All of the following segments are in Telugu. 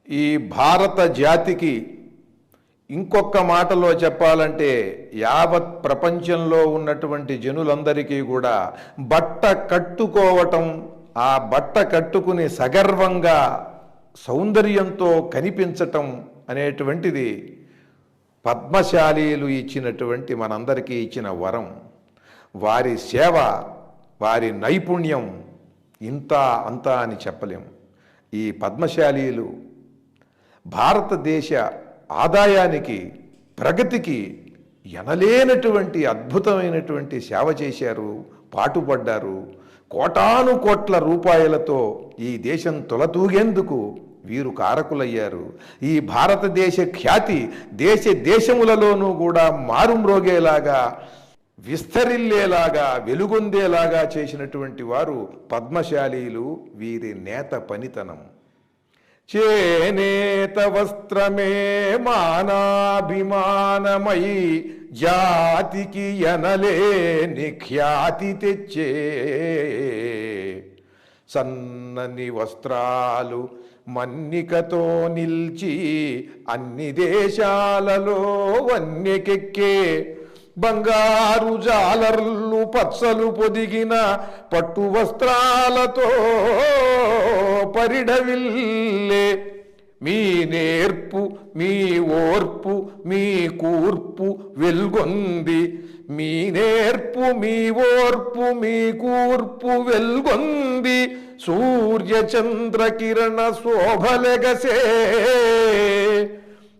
ఈ భారత జాతికి ఇంకొక మాటలో చెప్పాలంటే యావత్ ప్రపంచంలో ఉన్నటువంటి జనులందరికీ కూడా బట్ట కట్టుకోవటం, ఆ బట్ట కట్టుకుని సగర్వంగా సౌందర్యంతో కనిపించటం అనేటువంటిది పద్మశాలీలు ఇచ్చినటువంటి మనందరికీ ఇచ్చిన వరం. వారి సేవ, వారి నైపుణ్యం ఇంత అంతా అని చెప్పలేం. ఈ పద్మశాలీలు భారతదేశ ఆదాయానికి, ప్రగతికి ఎనలేనటువంటి అద్భుతమైనటువంటి సేవ చేశారు, పాటుపడ్డారు. కోటాను కోట్ల రూపాయలతో ఈ దేశం తొలతూగేందుకు వీరు కారకులయ్యారు. ఈ భారతదేశ ఖ్యాతి దేశములలోనూ కూడా మారుమ్రోగేలాగా, విస్తరిల్లేలాగా, వెలుగొందేలాగా చేసినటువంటి వారు పద్మశాలీలు. వీరి నేత పనితనం. చేనేత వస్త్రమే మానాభిమానమై జాతికి ఎనలేని ఖ్యాతి తెచ్చే, సన్నని వస్త్రాలు మన్నికతో నిల్చి అన్ని దేశాలలో వన్యకెక్కే, బంగారు జాలర్లు పచ్చలు పొదిగిన పట్టు వస్త్రాలతో పరిఢవిల్లే, మీ నేర్పు, మీ ఓర్పు, మీ కూర్పు వెల్గొంది, మీ నేర్పు, మీ ఓర్పు, మీ కూర్పు వెల్గొంది, సూర్య చంద్ర కిరణ శోభలెగసే,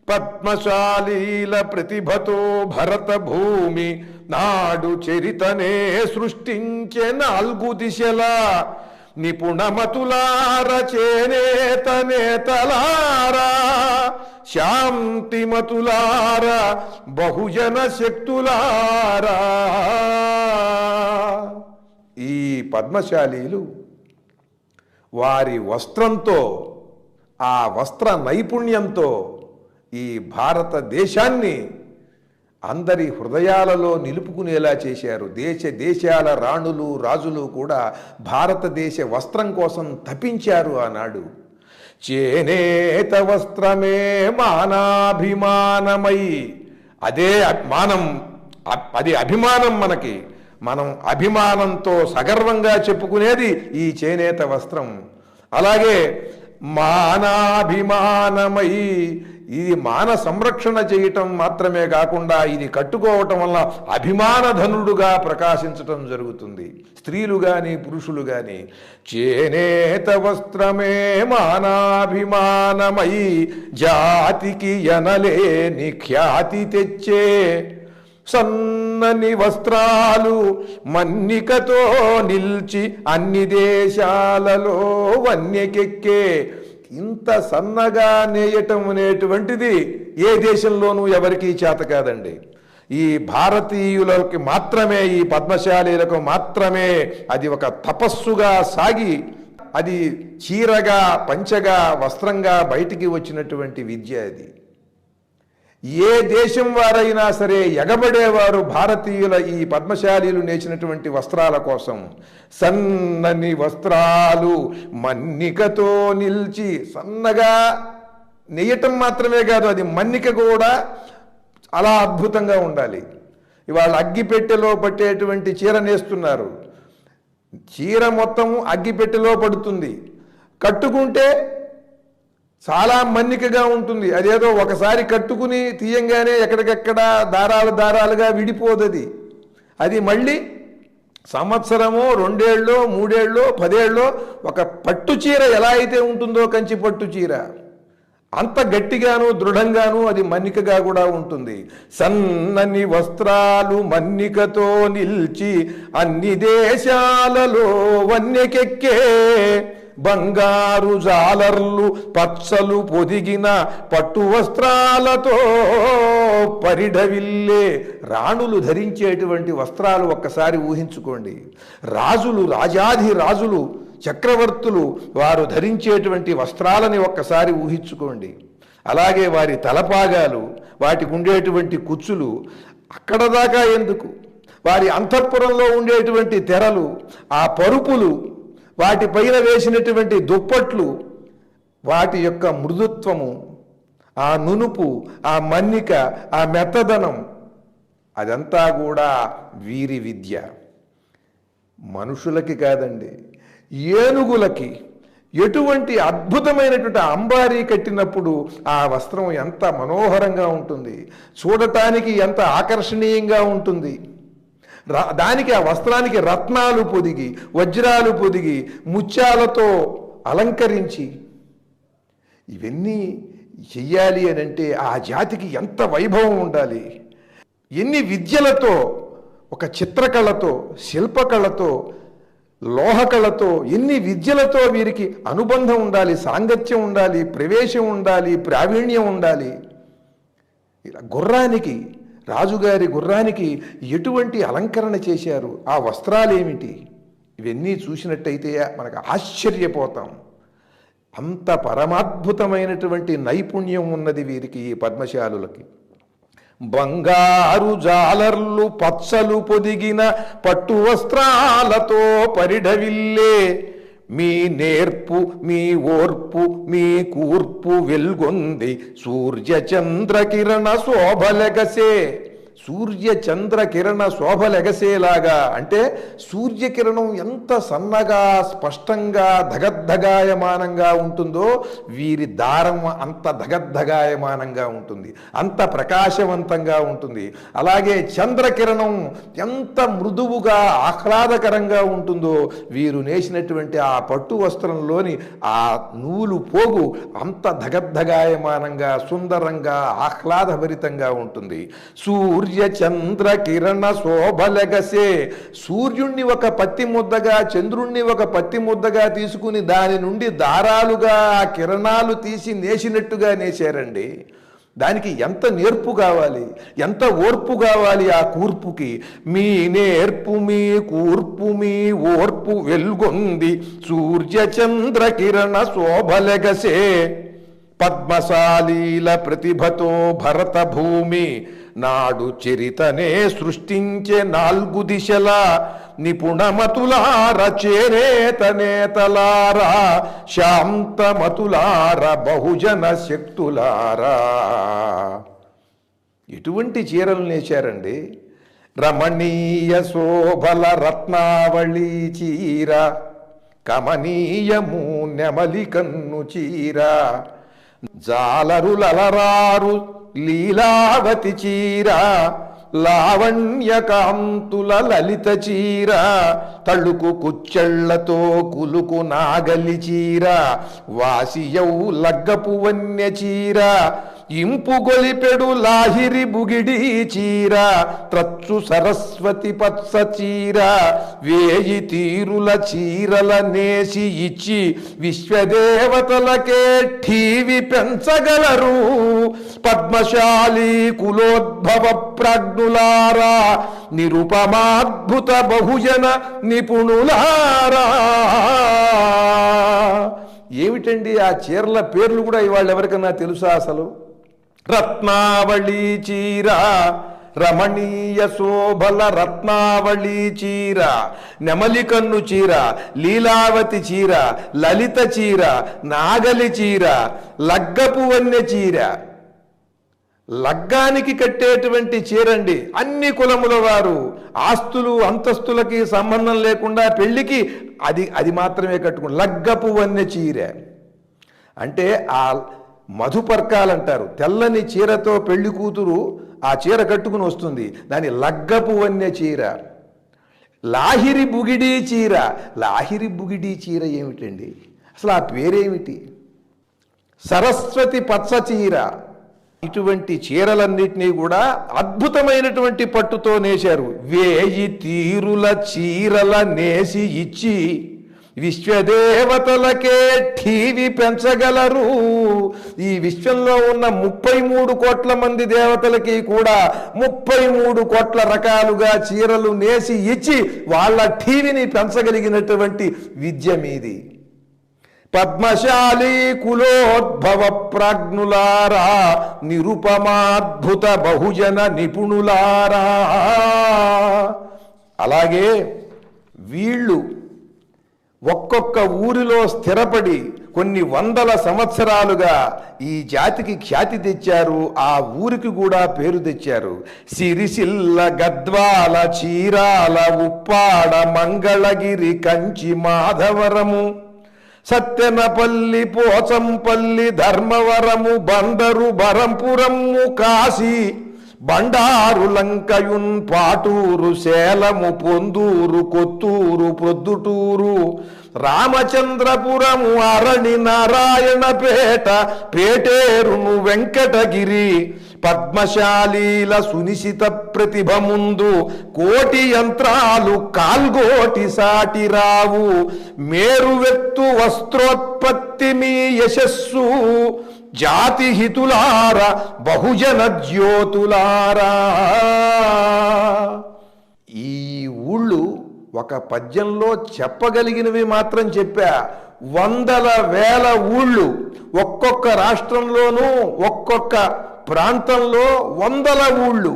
పద్మశాలీల ప్రతిభతో భరత భూమి నాడు చరితనే సృష్టించే నాలుగు దిశలా, నిపుణమతులార చేనేత నేతలారా, శాంతిమతులార బహుజన శక్తులారా. ఈ పద్మశాలీలు వారి వస్త్రంతో, ఆ వస్త్ర నైపుణ్యంతో ఈ భారతదేశాన్ని అందరి హృదయాలలో నిలుపుకునేలా చేశారు. దేశాల రాణులు, రాజులు కూడా భారతదేశ వస్త్రం కోసం తపించారు ఆనాడు. చేనేత వస్త్రమే మానాభిమానమై, అదే మానం, అది అభిమానం. మనం అభిమానంతో సగర్వంగా చెప్పుకునేది ఈ చేనేత వస్త్రం. అలాగే మానాభిమానమై, ఇది మాన సంరక్షణ చేయటం మాత్రమే కాకుండా ఇది కట్టుకోవటం వల్ల అభిమానధనుడుగా ప్రకాశించటం జరుగుతుంది. స్త్రీలు కానీ పురుషులు కానీ. చేనేత వస్త్రమే మానాభిమానమై జాతికి ఎనలేని ఖ్యాతి తెచ్చే, సన్నని వస్త్రాలు మన్నికతో నిల్చి అన్ని దేశాలలో వన్యకెక్కే. ఇంత సన్నగా నేయటం అనేటువంటిది ఏ దేశంలోనూ ఎవరికీ చేత కాదండి. ఈ భారతీయులకి మాత్రమే, ఈ పద్మశాలీలకు మాత్రమే అది ఒక తపస్సుగా సాగి, అది చీరగా, పంచగా, వస్త్రంగా బయటికి వచ్చినటువంటి విద్య అది. ఏ దేశం వారైనా సరే ఎగబడేవారు భారతీయుల ఈ పద్మశాలీలు నేర్చినటువంటి వస్త్రాల కోసం. సన్నని వస్త్రాలు మన్నికతో నిల్చి, సన్నగా నెయ్యటం మాత్రమే కాదు, అది మన్నిక కూడా అలా అద్భుతంగా ఉండాలి. ఇవాళ అగ్గిపెట్టెలో పట్టేటువంటి చీర నేస్తున్నారు. చీర మొత్తం అగ్గిపెట్టెలో పడుతుంది, కట్టుకుంటే చాలా మన్నికగా ఉంటుంది. అదేదో ఒకసారి కట్టుకుని తీయంగానే ఎక్కడికెక్కడ దారాలుగా విడిపోదది. అది మళ్ళీ సంవత్సరమో, 2 ఏళ్ళో, 3 ఏళ్ళో, 10 ఏళ్ళో ఒక పట్టు చీర ఎలా అయితే ఉంటుందో, కంచి పట్టు చీర అంత గట్టిగాను దృఢంగాను అది మన్నికగా కూడా ఉంటుంది. సన్నని వస్త్రాలు మన్నికతో నిల్చి అన్ని దేశాలలో వన్యకెక్కే, బంగారు జాలర్లు పచ్చలు పొదిగిన పట్టు వస్త్రాలతో పరిఢవిల్లే. రాణులు ధరించేటువంటి వస్త్రాలు ఒక్కసారి ఊహించుకోండి. రాజులు, రాజాధి రాజులు, చక్రవర్తులు వారు ధరించేటువంటి వస్త్రాలని ఒక్కసారి ఊహించుకోండి. అలాగే వారి తలపాగాలు, వాటికి ఉండేటువంటి కుచ్చులు, అక్కడ దాకా ఎందుకు, వారి అంతఃపురంలో ఉండేటువంటి తెరలు, ఆ పరుపులు, వాటిపైన వేసినటువంటి దుప్పట్లు, వాటి యొక్క మృదుత్వము, ఆ నునుపు, ఆ మన్నిక, ఆ మెత్తదనం, అదంతా కూడా వీరి విద్య. మనుషులకి కాదండి, ఏనుగులకి ఎటువంటి అద్భుతమైనటువంటి అంబారీ కట్టినప్పుడు ఆ వస్త్రం ఎంత మనోహరంగా ఉంటుంది, చూడటానికి ఎంత ఆకర్షణీయంగా ఉంటుంది. దానికి ఆ వస్త్రానికి రత్నాలు పొదిగి, వజ్రాలు పొదిగి, ముత్యాలతో అలంకరించి ఇవన్నీ చెయ్యాలి అని అంటే ఆ జాతికి ఎంత వైభవం ఉండాలి, ఎన్ని విద్యలతో, ఒక చిత్రకళతో, శిల్పకళతో, లోహకళతో, ఎన్ని విద్యలతో వీరికి అనుబంధం ఉండాలి, సాంగత్యం ఉండాలి, ప్రవేశం ఉండాలి, ప్రావీణ్యం ఉండాలి. గుర్రానికి, రాజుగారి గుర్రానికి ఎటువంటి అలంకరణ చేశారు, ఆ వస్త్రాలు ఏమిటి, ఇవన్నీ చూసినట్టయితే మనకు ఆశ్చర్యపోతాం. అంత పరమాద్భుతమైనటువంటి నైపుణ్యం ఉన్నది వీరికి, ఈ పద్మశాలులకి. బంగారు జాలర్లు పచ్చలు పొదిగిన పట్టు వస్త్రాలతో పరిఢవిల్లే, మీ నేర్పు మీ ఓర్పు మీ కూర్పు వెల్గొంది సూర్య చంద్ర కిరణ శోభలెగసే. సూర్య చంద్ర కిరణ శోభలెగసేలాగా అంటే సూర్యకిరణం ఎంత సన్నగా స్పష్టంగా ధగద్ధగాయమానంగా ఉంటుందో వీరి దారం అంత ధగద్ధగాయమానంగా ఉంటుంది, అంత ప్రకాశవంతంగా ఉంటుంది. అలాగే చంద్రకిరణం ఎంత మృదువుగా ఆహ్లాదకరంగా ఉంటుందో వీరు నేసినటువంటి ఆ పట్టు వస్త్రంలోని ఆ నూలు పోగు అంత ధగద్ధగాయమానంగా సుందరంగా ఆహ్లాదభరితంగా ఉంటుంది. సూర్య చంద్ర కిరణ శోభలెగసే. సూర్యుణ్ణి ఒక పత్తి ముద్దగా, చంద్రుణ్ణి ఒక పత్తి ముద్దగా తీసుకుని దాని నుండి దారాలుగా ఆ కిరణాలు తీసి నేసినట్టుగా నేశారండి. దానికి ఎంత నేర్పు కావాలి, ఎంత ఓర్పు కావాలి ఆ కూర్పుకి. మీ నేర్పు మీ కూర్పు మీ ఓర్పు వెల్గొంది సూర్య చంద్ర కిరణ శోభలెగసే. పద్మశాలీల ప్రతిభతో భరత భూమి నాడు చరితనే సృష్టించే నాలుగు దిశల. నిపుణమతులార చేనేత నేతలారా శాంతమతులార బహుజన శక్తులారా. ఎటువంటి చీరలు నేశారండి. రమణీయ శోభల రత్నావళి చీర, కమనీయము నెమలి కన్ను చీర, జాలరులలరారు లీలావతి చీర, లావణ్యకాంతుల లలిత చీర, తళుకు కుచ్చెళ్లతో కులుకు నాగలి చీర, వాసియౌ లగ్గపు వన్య చీర, ఇంపు గొలిపెడు లాహిరి బుగిడి చీర, త్రచ్చు సరస్వతి పత్స చీర, వేయి తీరుల చీరల నేసి ఇచ్చి విశ్వదేవతలకే ఠీవి పెంచగలరు పద్మశాలి కులోద్భవ ప్రాజ్ఞులారా, నిరుపమాద్భుత బహుజన నిపుణులారా. ఏమిటండి ఆ చీరల పేర్లు కూడా ఇవాళ ఎవరికన్నా తెలుసా అసలు? రత్నావళి చీర, రమణీయ శోభల రత్నావళి చీర, నెమలి కన్ను చీర, లీలావతి చీర, లలిత చీర, నాగలి చీర, లగ్గపు వన్నె చీర. లగ్గానికి కట్టేటువంటి చీరండి. అన్ని కులముల వారు ఆస్తులు అంతస్తులకి సంబంధం లేకుండా పెళ్లికి అది మాత్రమే కట్టుకుని లగ్గపు వన్నె చీర. అంటే ఆ మధుపర్కాలు అంటారు, తెల్లని చీరతో పెళ్లి కూతురు ఆ చీర కట్టుకుని వస్తుంది, దాని లగ్గపు వన్నె చీర. లాహిరి బుగిడి చీర. లాహిరి బుగిడి చీర ఏమిటండి అసలు, ఆ పేరేమిటి? సరస్వతి పచ్చ చీర. ఇటువంటి చీరలన్నిటినీ కూడా అద్భుతమైనటువంటి పట్టుతో నేశారు. వేయి తీరుల చీరల నేసి ఇచ్చి విశ్వదేవతలకే ఠీవి పెంచగలరు. ఈ విశ్వంలో ఉన్న 33 కోట్ల మంది దేవతలకి కూడా 33 కోట్ల రకాలుగా చీరలు నేసి ఇచ్చి వాళ్ళ ఠీవిని పెంచగలిగినటువంటి విద్య మీది. పద్మశాలి కులోద్భవ ప్రాజ్ఞులారా, నిరుపమాద్భుత బహుజన నిపుణులారా. అలాగే వీళ్ళు ఒక్కొక్క ఊరిలో స్థిరపడి కొన్ని వందల సంవత్సరాలుగా ఈ జాతికి ఖ్యాతి తెచ్చారు, ఆ ఊరికి కూడా పేరు తెచ్చారు. సిరిసిల్ల, గద్వాల, చీరాల, ఉప్పాడ, మంగళగిరి, కంచి, మాధవరము, సత్తెనపల్లి, పోచంపల్లి, ధర్మవరము, బందరు, బరంపురము, కాశీ, బండారు, లంకయున్, పాటూరు, సేలము, పొందూరు, కొత్తూరు, ప్రొద్దుటూరు, రామచంద్రపురము, అరణి, నారాయణపేట, పేటేరును, వెంకటగిరి, పద్మశాలీల సునిశిత ప్రతిభ ముందు కోటి యంత్రాలు కాల్గోటి సాటి రావు, మేరువెత్తు వస్త్రోత్పత్తి మీ యశస్సు, జాతి హితులార, బహుజన జ్యోతులారా. ఈ ఊళ్ళు ఒక పద్యంలో చెప్పగలిగినవి మాత్రం చెప్పా. వందల వేల ఊళ్ళు, ఒక్కొక్క రాష్ట్రంలోనూ ఒక్కొక్క ప్రాంతంలో వందల ఊళ్ళు.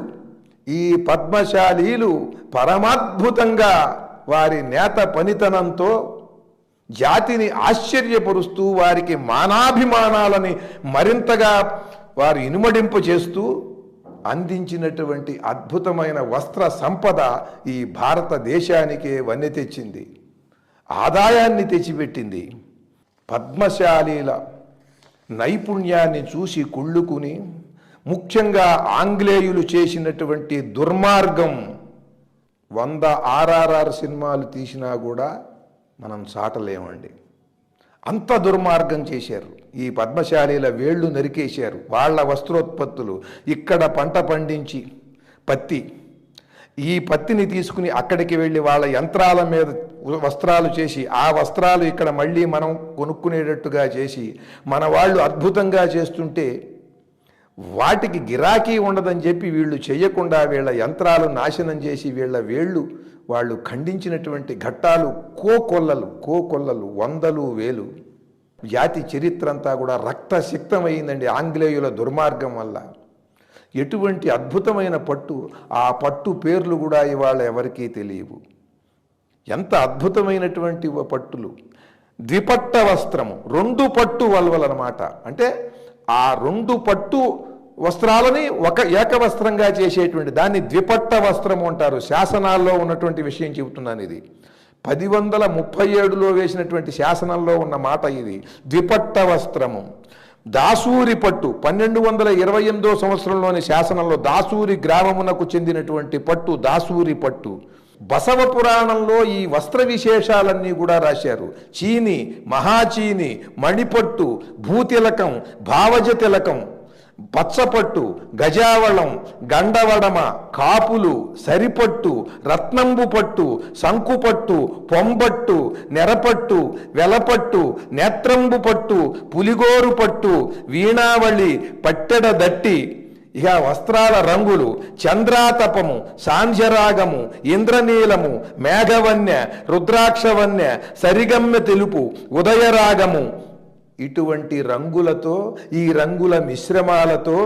ఈ పద్మశాలీలు పరమాద్భుతంగా వారి నేత పనితనంతో జాతిని ఆశ్చర్యపరుస్తూ వారికి మానాభిమానాలని మరింతగా వారు ఇనుమడింపు చేస్తూ అందించినటువంటి అద్భుతమైన వస్త్ర సంపద ఈ భారతదేశానికే వన్నె తెచ్చింది, ఆదాయాన్ని తెచ్చిపెట్టింది. పద్మశాలీల నైపుణ్యాన్ని చూసి కుళ్ళుకుని, ముఖ్యంగా ఆంగ్లేయులు చేసినటువంటి దుర్మార్గం, 100 RRR సినిమాలు తీసినా కూడా మనం చాటలేమండి. అంత దుర్మార్గం చేశారు. ఈ పద్మశాలీల వేళ్ళు నరికేశారు. వాళ్ళ వస్త్రోత్పత్తులు ఇక్కడ పంట పండించి పత్తి, ఈ పత్తిని తీసుకుని అక్కడికి వెళ్ళి వాళ్ళ యంత్రాల మీద వస్త్రాలు చేసి, ఆ వస్త్రాలు ఇక్కడ మళ్ళీ మనం కొనుక్కునేటట్టుగా చేసి మన వాళ్ళు అద్భుతంగా చేస్తుంటే వాటికి గిరాకీ ఉండదని చెప్పి వీళ్ళు చేయకుండా వీళ్ళ యంత్రాలు నాశనం చేసి వీళ్ళ వేళ్ళు వాళ్ళు ఖండించినటువంటి ఘట్టాలు కోకొల్లలు, వందలు, వేలు. జాతి చరిత్ర అంతా కూడా రక్తసిక్తమైందండి ఆంగ్లేయుల దుర్మార్గం వల్ల. ఎటువంటి అద్భుతమైన పట్టు, ఆ పట్టు పేర్లు కూడా ఇవాళ ఎవరికీ తెలియవు. ఎంత అద్భుతమైనటువంటి పట్టులు. ద్విపట్ట వస్త్రము, 2 పట్టు వల్వలన్నమాట. అంటే ఆ 2 పట్టు వస్త్రాలని ఒక ఏకవస్త్రంగా చేసేటువంటి దాన్ని ద్విపట్ట వస్త్రము అంటారు. శాసనాల్లో ఉన్నటువంటి విషయం చెబుతున్నాను. ఇది 1037లో వేసినటువంటి శాసనంలో ఉన్న మాట ఇది. ద్విపట్ట వస్త్రము. దాసూరి పట్టు 1228వ సంవత్సరంలోని శాసనంలో దాసూరి గ్రామమునకు చెందినటువంటి పట్టు దాసూరి పట్టు. బసవ పురాణంలో ఈ వస్త్ర విశేషాలన్నీ కూడా రాశారు. చీని, మహాచీని, మణిపట్టు, భూతిలకం, భావజ తిలకం, పచ్చపట్టు, గజావళం, గండవడమ, కాపులు, సరిపట్టు, రత్నంబు పట్టు, శంకుపట్టు, పొంబట్టు, నెరపట్టు, వెలపట్టు, నేత్రంబు పట్టు, పులిగోరు పట్టు, వీణావళి, పట్టెడ దట్టి. ఇక వస్త్రాల రంగులు చంద్రాతపము, సాంధ్యరాగము, ఇంద్రనీలము, మేఘవన్య, రుద్రాక్షవన్య, సరిగమ్య తెలుపు, ఉదయరాగము. ఇటువంటి రంగులతో, ఈ రంగుల మిశ్రమాలతో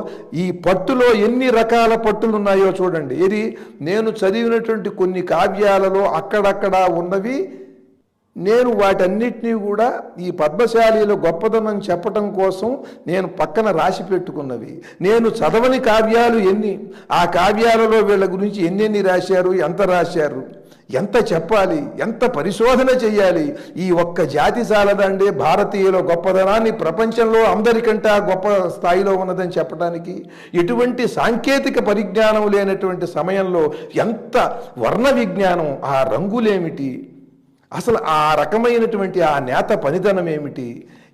ఈ పట్టులో ఎన్ని రకాల పట్టులు ఉన్నాయో చూడండి. ఇది నేను చదివినటువంటి కొన్ని కావ్యాలలో అక్కడక్కడ ఉన్నవి. నేను వాటన్నిటినీ కూడా ఈ పద్మశాలీల గొప్పదనం చెప్పటం కోసం నేను పక్కన రాసి పెట్టుకున్నవి. నేను చదవని కావ్యాలు ఎన్ని, ఆ కావ్యాలలో వీళ్ళ గురించి ఎన్నెన్ని రాశారు, ఎంత రాశారు, ఎంత చెప్పాలి, ఎంత పరిశోధన చేయాలి. ఈ ఒక్క జాతి చాలదండి భారతీయుల గొప్పదనాన్ని ప్రపంచంలో అందరికంటే గొప్ప స్థాయిలో ఉన్నదని చెప్పడానికి. ఎటువంటి సాంకేతిక పరిజ్ఞానం లేనటువంటి సమయంలో ఎంత వర్ణ విజ్ఞానం, ఆ రంగులేమిటి, అసలు ఆ రకమైనటువంటి ఆ నేత పనితనం ఏమిటి,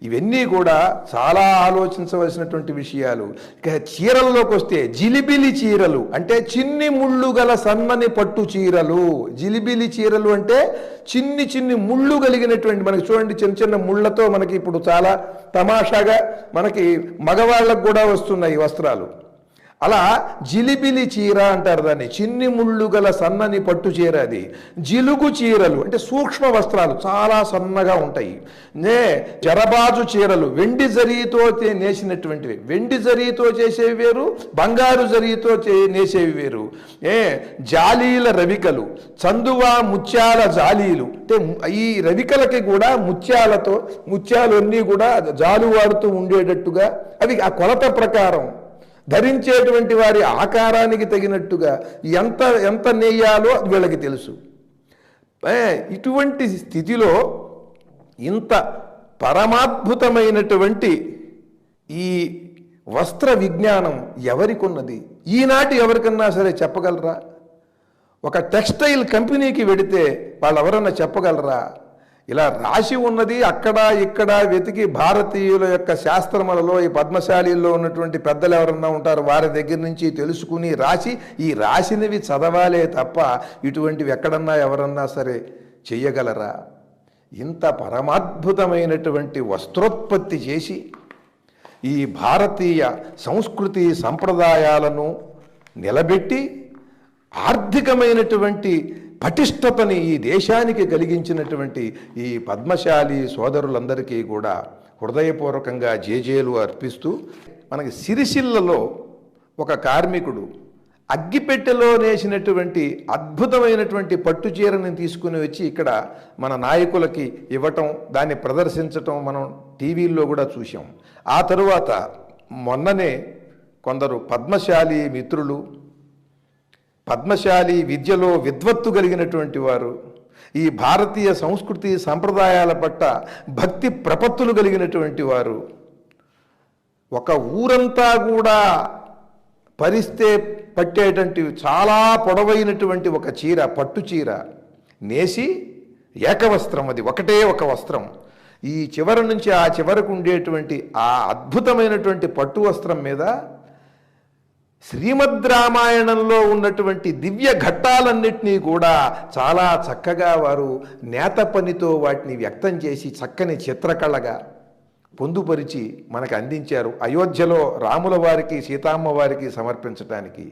ఇవన్నీ కూడా చాలా ఆలోచించవలసినటువంటి విషయాలు. ఇక చీరల్లోకి వస్తే జిలిబిలి చీరలు అంటే చిన్ని ముళ్ళు గల సన్నని పట్టు చీరలు. జిలిబిలి చీరలు అంటే చిన్ని చిన్ని ముళ్ళు కలిగినటువంటి, మనకి చూడండి చిన్న చిన్న ముళ్ళతో మనకి ఇప్పుడు చాలా తమాషాగా మనకి మగవాళ్ళకు కూడా వస్తున్నాయి వస్త్రాలు. అలా జిలిబిలి చీర అంటారు దాన్ని, చిన్ని ముళ్ళు గల సన్నని పట్టు చీర అది. జిలుగు చీరలు అంటే సూక్ష్మ వస్త్రాలు చాలా సన్నగా ఉంటాయి. జరబాజు చీరలు వెండి జరీతో నేసినటువంటివి, వెండి జరీతో చేసేవి వేరు, బంగారు జరీతో నేసేవి వేరు. జాలీల రవికలు, చందువా ముత్యాల జాలీలు అంటే ఈ రవికలకి కూడా ముత్యాలు అన్నీ కూడా జాలువాడుతూ ఉండేటట్టుగా అవి ఆ కొలత ప్రకారం ధరించేటువంటి వారి ఆకారానికి తగినట్టుగా ఎంత ఎంత నెయ్యాలో వీళ్ళకి తెలుసు. ఇటువంటి స్థితిలో ఇంత పరమాద్భుతమైనటువంటి ఈ వస్త్ర విజ్ఞానం ఎవరికున్నది? ఈనాటి ఎవరికన్నా సరే చెప్పగలరా? ఒక టెక్స్టైల్ కంపెనీకి వెడితే వాళ్ళు ఎవరన్నా చెప్పగలరా? ఇలా రాసి ఉన్నది అక్కడ ఇక్కడ వెతికి భారతీయుల యొక్క శాస్త్రములలో ఈ పద్మశాలీల్లో ఉన్నటువంటి పెద్దలు ఎవరన్నా ఉంటారు, వారి దగ్గర నుంచి తెలుసుకుని రాసి ఈ రాసినవి చదవాలే తప్ప ఇటువంటివి ఎక్కడన్నా ఎవరన్నా సరే చెయ్యగలరా? ఇంత పరమాద్భుతమైనటువంటి వస్త్రోత్పత్తి చేసి ఈ భారతీయ సంస్కృతి సంప్రదాయాలను నిలబెట్టి ఆర్థికమైనటువంటి పటిష్టతని ఈ దేశానికి కలిగించినటువంటి ఈ పద్మశాలి సోదరులందరికీ కూడా హృదయపూర్వకంగా జేజేలు అర్పిస్తూ, మనకి సిరిసిల్లలో ఒక కార్మికుడు అగ్గిపెట్టెలో నేసినటువంటి అద్భుతమైనటువంటి పట్టు చీరని తీసుకుని వచ్చి ఇక్కడ మన నాయకులకి ఇవ్వటం, దాన్ని ప్రదర్శించటం మనం టీవీల్లో కూడా చూసాం. ఆ తరువాత మొన్ననే కొందరు పద్మశాలి మిత్రులు, పద్మశాలి విద్యలో విద్వత్తు కలిగినటువంటి వారు, ఈ భారతీయ సంస్కృతి సంప్రదాయాల పట్ల భక్తి ప్రపత్తులు కలిగినటువంటి వారు ఒక ఊరంతా కూడా పరిస్తే పట్టేటువంటి చాలా పొడవైనటువంటి ఒక చీర, పట్టు చీర నేసి ఏకవస్త్రం, అది ఒకటే ఒక వస్త్రం, ఈ చివరి నుంచి ఆ చివరకు ఉండేటువంటి ఆ అద్భుతమైనటువంటి పట్టు వస్త్రం మీద శ్రీమద్ రామాయణంలో ఉన్నటువంటి దివ్య ఘట్టాలన్నింటినీ కూడా చాలా చక్కగా వారు నేత పనితో వాటిని వ్యక్తం చేసి చక్కని చిత్రకళగా పొందుపరిచి మనకు అందించారు. అయోధ్యలో రాముల వారికి సీతమ్మ వారికి సమర్పించటానికి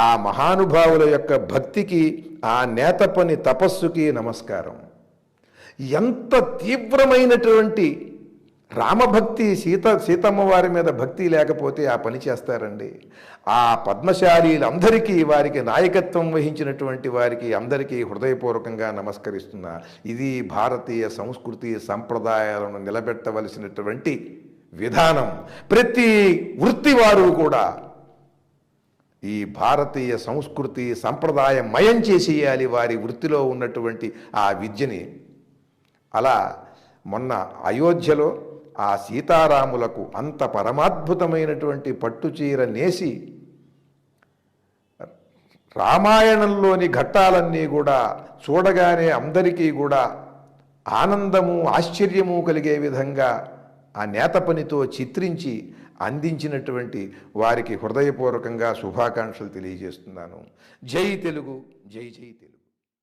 ఆ మహానుభావుల యొక్క భక్తికి, ఆ నేత పని తపస్సుకి నమస్కారం. ఎంత తీవ్రమైనటువంటి రామభక్తి, సీతమ్మ వారి మీద భక్తి లేకపోతే ఆ పని చేస్తారండి. ఆ పద్మశాలీలందరికీ, వారికి నాయకత్వం వహించినటువంటి వారికి అందరికీ హృదయపూర్వకంగా నమస్కరిస్తున్నా. ఇది భారతీయ సంస్కృతి సంప్రదాయాలను నిలబెట్టవలసినటువంటి విధానం. ప్రతి వృత్తి వారు కూడా ఈ భారతీయ సంస్కృతి సంప్రదాయం మయం చేసేయాలి వారి వృత్తిలో ఉన్నటువంటి ఆ విద్యని. అలా మొన్న అయోధ్యలో ఆ సీతారాములకు అంత పరమాద్భుతమైనటువంటి పట్టుచీర నేసి రామాయణంలోని ఘట్టాలన్నీ కూడా చూడగానే అందరికీ కూడా ఆనందము ఆశ్చర్యము కలిగే విధంగా ఆ నేత పనితో చిత్రించి అందించినటువంటి వారికి హృదయపూర్వకంగా శుభాకాంక్షలు తెలియజేస్తున్నాను. జై తెలుగు, జై జై తెలుగు.